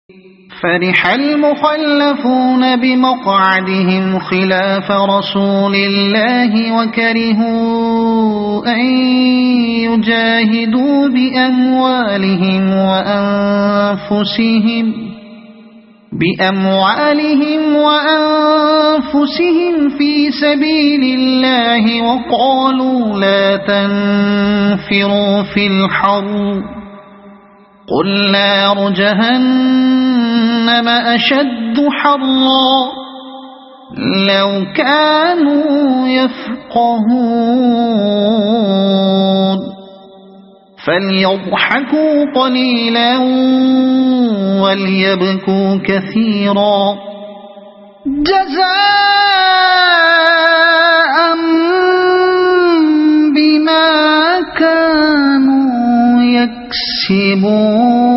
فرح المخلفون بمقعدهم خلاف رسول الله وكرهوا أن يجاهدوا بأموالهم وأنفسهم في سبيل الله وقالوا لا تنفروا في الحر قل نار جهنم أشد حرا لو كانوا يفقهون فليضحكوا قليلا وليبكوا كثيرا جزاء بما كانوا يكسبون۔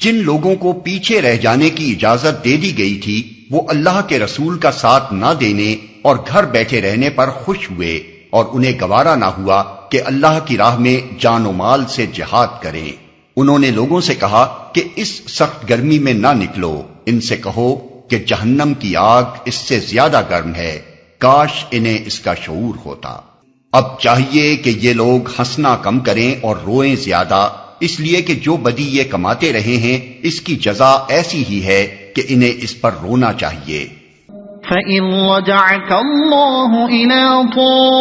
جن لوگوں کو پیچھے رہ جانے کی اجازت دے دی گئی تھی وہ اللہ کے رسول کا ساتھ نہ دینے اور گھر بیٹھے رہنے پر خوش ہوئے، اور انہیں گوارا نہ ہوا کہ اللہ کی راہ میں جان و مال سے جہاد کریں۔ انہوں نے لوگوں سے کہا کہ اس سخت گرمی میں نہ نکلو، ان سے کہو کہ جہنم کی آگ اس سے زیادہ گرم ہے، کاش انہیں اس کا شعور ہوتا۔ اب چاہیے کہ یہ لوگ ہنسنا کم کریں اور روئیں زیادہ، اس لیے کہ جو بدی یہ کماتے رہے ہیں اس کی جزا ایسی ہی ہے کہ انہیں اس پر رونا چاہیے۔ فَإِن رَجَعَكَ اللَّهُ إِلَى طَائِفَةٍ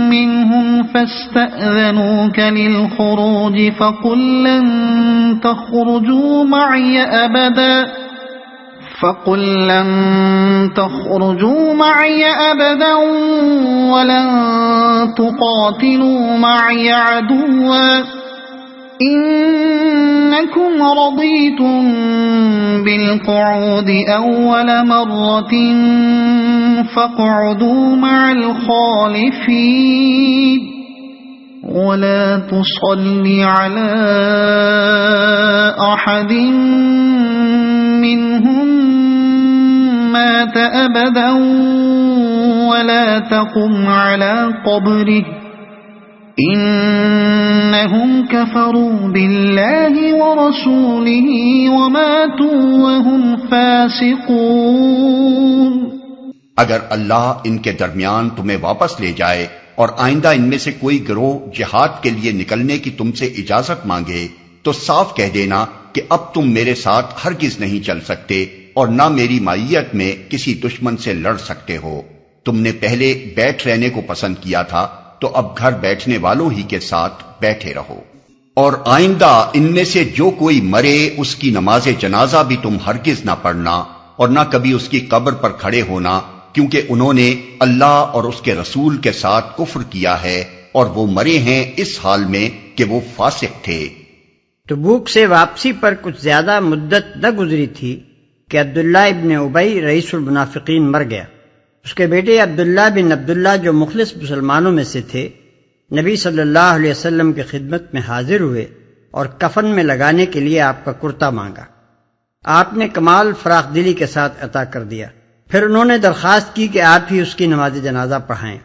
مِّنْهُمْ فَاسْتَأْذَنُوكَ لِلْخُرُوجِ فَقُل لَّن تَخْرُجُوا مَعِيَ أَبَدًا وَلَن تُقَاتِلُوا مَعِيَ عَدُوًّا إِنَّكُمْ رَضِيتُم بِالْقُعُودِ أَوَّلَ مَرَّةٍ فَاقْعُدُوا مَعَ الْخَالِفِينَ وَلَا تُصَلِّ عَلَى أَحَدٍ مِّنْهُم مَّاتَ أَبَدًا وَلَا تَقُمْ عَلَى قَبْرِهِ إِنَّهُمْ كَفَرُوا بِاللَّهِ وَرَسُولِهِ وَمَاتُوا وَهُمْ فَاسِقُونَ۔ اگر اللہ ان کے درمیان تمہیں واپس لے جائے اور آئندہ ان میں سے کوئی گروہ جہاد کے لیے نکلنے کی تم سے اجازت مانگے تو صاف کہہ دینا کہ اب تم میرے ساتھ ہرگز نہیں چل سکتے اور نہ میری معیت میں کسی دشمن سے لڑ سکتے ہو۔ تم نے پہلے بیٹھ رہنے کو پسند کیا تھا تو اب گھر بیٹھنے والوں ہی کے ساتھ بیٹھے رہو۔ اور آئندہ ان میں سے جو کوئی مرے اس کی نماز جنازہ بھی تم ہرگز نہ پڑھنا اور نہ کبھی اس کی قبر پر کھڑے ہونا، کیونکہ انہوں نے اللہ اور اس کے رسول کے ساتھ کفر کیا ہے اور وہ مرے ہیں اس حال میں کہ وہ فاسق تھے۔ تبوک سے واپسی پر کچھ زیادہ مدت نہ گزری تھی کہ عبداللہ ابن ابی رئیس المنافقین مر گیا۔ اس کے بیٹے عبداللہ بن عبداللہ جو مخلص مسلمانوں میں سے تھے نبی صلی اللہ علیہ وسلم کی خدمت میں حاضر ہوئے اور کفن میں لگانے کے لیے آپ کا کرتا مانگا۔ آپ نے کمال فراخ دلی کے ساتھ عطا کر دیا۔ پھر انہوں نے درخواست کی کہ آپ ہی اس کی نماز جنازہ پڑھائیں۔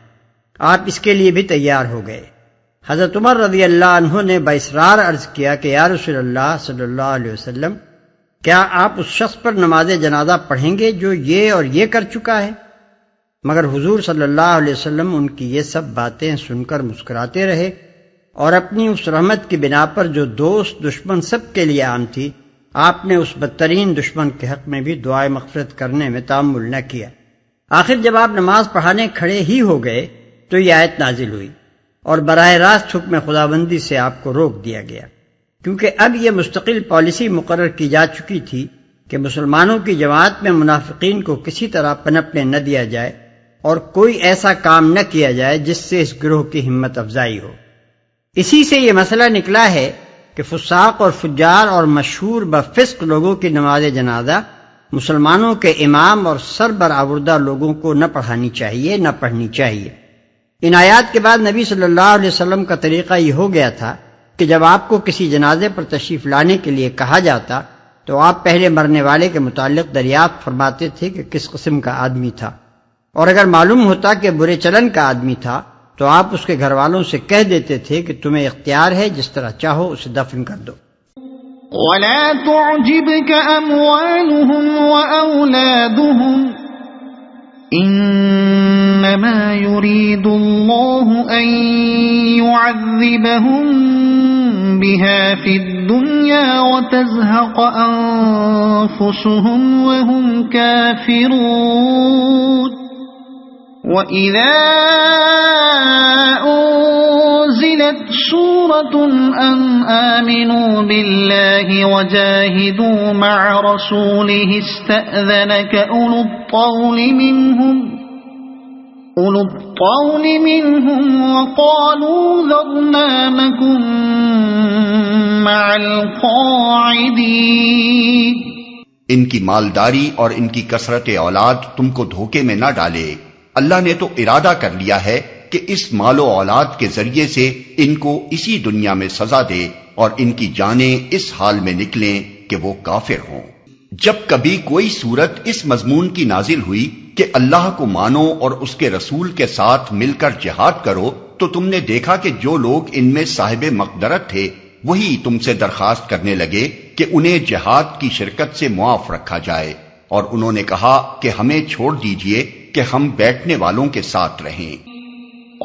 آپ اس کے لیے بھی تیار ہو گئے۔ حضرت عمر رضی اللہ عنہ نے باصرار عرض کیا کہ یا رسول اللہ صلی اللہ علیہ وسلم، کیا آپ اس شخص پر نماز جنازہ پڑھیں گے جو یہ اور یہ کر چکا ہے؟ مگر حضور صلی اللہ علیہ وسلم ان کی یہ سب باتیں سن کر مسکراتے رہے اور اپنی اس رحمت کی بنا پر جو دوست دشمن سب کے لیے عام تھی، آپ نے اس بدترین دشمن کے حق میں بھی دعائے مغفرت کرنے میں تأمل نہ کیا۔ آخر جب آپ نماز پڑھانے کھڑے ہی ہو گئے تو یہ آیت نازل ہوئی اور براہ راست حکم خداوندی سے آپ کو روک دیا گیا، کیونکہ اب یہ مستقل پالیسی مقرر کی جا چکی تھی کہ مسلمانوں کی جماعت میں منافقین کو کسی طرح پنپنے نہ دیا جائے اور کوئی ایسا کام نہ کیا جائے جس سے اس گروہ کی ہمت افزائی ہو۔ اسی سے یہ مسئلہ نکلا ہے کہ فساق اور فجار اور مشہور بفسق لوگوں کی نماز جنازہ مسلمانوں کے امام اور سربرآوردہ لوگوں کو نہ پڑھانی چاہیے، نہ پڑھنی چاہیے۔ ان آیات کے بعد نبی صلی اللہ علیہ وسلم کا طریقہ یہ ہو گیا تھا کہ جب آپ کو کسی جنازے پر تشریف لانے کے لیے کہا جاتا تو آپ پہلے مرنے والے کے متعلق دریافت فرماتے تھے کہ کس قسم کا آدمی تھا، اور اگر معلوم ہوتا کہ برے چلن کا آدمی تھا تو آپ اس کے گھر والوں سے کہہ دیتے تھے کہ تمہیں اختیار ہے، جس طرح چاہو اسے دفن کر دو۔ ولا تعجبك أموالهم وأولادهم إنما يريد الله أن يعذبهم بها في الدنيا وتزهق أنفسهم وهم كافرون وَإِذَا أُنزِلَتْ سُورَةٌ أَنْ آمِنُوا بِاللَّهِ وَجَاهِدُوا مَعَ رَسُولِهِ اسْتَأْذَنَكَ أُولُو الطَّوْلِ مِنْهُمْ وَقَالُوا ذَرْنَا نَكُنْ مَعَ الْقَاعِدِينَ۔ ان کی مالداری اور ان کی کثرت اولاد تم کو دھوکے میں نہ ڈالے۔ اللہ نے تو ارادہ کر لیا ہے کہ اس مال و اولاد کے ذریعے سے ان کو اسی دنیا میں سزا دے اور ان کی جانیں اس حال میں نکلیں کہ وہ کافر ہوں۔ جب کبھی کوئی صورت اس مضمون کی نازل ہوئی کہ اللہ کو مانو اور اس کے رسول کے ساتھ مل کر جہاد کرو، تو تم نے دیکھا کہ جو لوگ ان میں صاحب مقدرت تھے وہی تم سے درخواست کرنے لگے کہ انہیں جہاد کی شرکت سے معاف رکھا جائے، اور انہوں نے کہا کہ ہمیں چھوڑ دیجئے کہ ہم بیٹھنے والوں کے ساتھ رہیں۔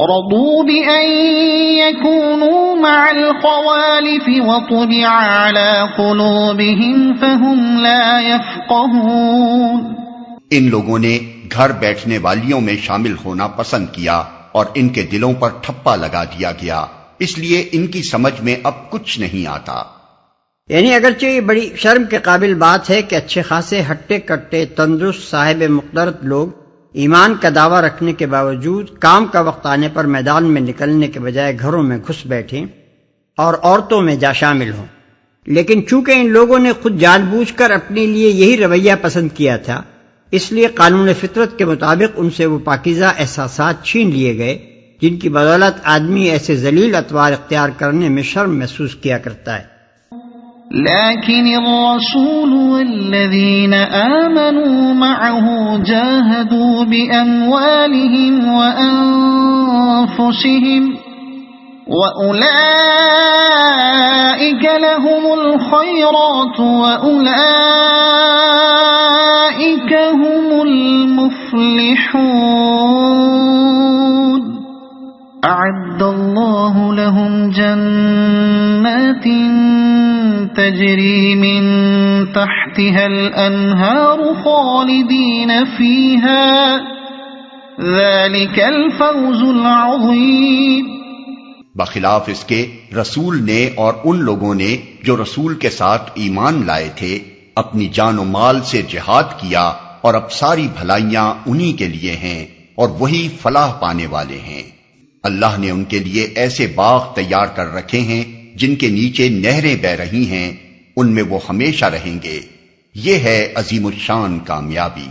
رضوا بأن يكونوا مع الخوالف وطبع على قلوبهم فهم لا يفقهون۔ ان لوگوں نے گھر بیٹھنے والیوں میں شامل ہونا پسند کیا اور ان کے دلوں پر ٹھپا لگا دیا گیا، اس لیے ان کی سمجھ میں اب کچھ نہیں آتا۔ یعنی اگرچہ یہ بڑی شرم کے قابل بات ہے کہ اچھے خاصے ہٹے کٹے تندرست صاحب مقدرت لوگ ایمان کا دعویٰ رکھنے کے باوجود کام کا وقت آنے پر میدان میں نکلنے کے بجائے گھروں میں گھس بیٹھیں اور عورتوں میں جا شامل ہوں، لیکن چونکہ ان لوگوں نے خود جان بوجھ کر اپنے لیے یہی رویہ پسند کیا تھا، اس لیے قانون فطرت کے مطابق ان سے وہ پاکیزہ احساسات چھین لیے گئے جن کی بدولت آدمی ایسے ذلیل اطوار اختیار کرنے میں شرم محسوس کیا کرتا ہے۔ لكن الرسول والذين آمنوا معه جاهدوا بأموالهم وأنفسهم وأولئك لهم الخيرات وأولئك هم المفلحون۔ أعد الله لهم جنات تجري من تحتها الأنهار خالدين فيها ذلك الفوز العظيم۔ بخلاف اس کے رسول نے اور ان لوگوں نے جو رسول کے ساتھ ایمان لائے تھے اپنی جان و مال سے جہاد کیا، اور اب ساری بھلائیاں انہی کے لیے ہیں اور وہی فلاح پانے والے ہیں۔ اللہ نے ان کے لیے ایسے باغ تیار کر رکھے ہیں جن کے نیچے نہریں بہ رہی ہیں، ان میں وہ ہمیشہ رہیں گے۔ یہ ہے عظیم الشان کامیابی۔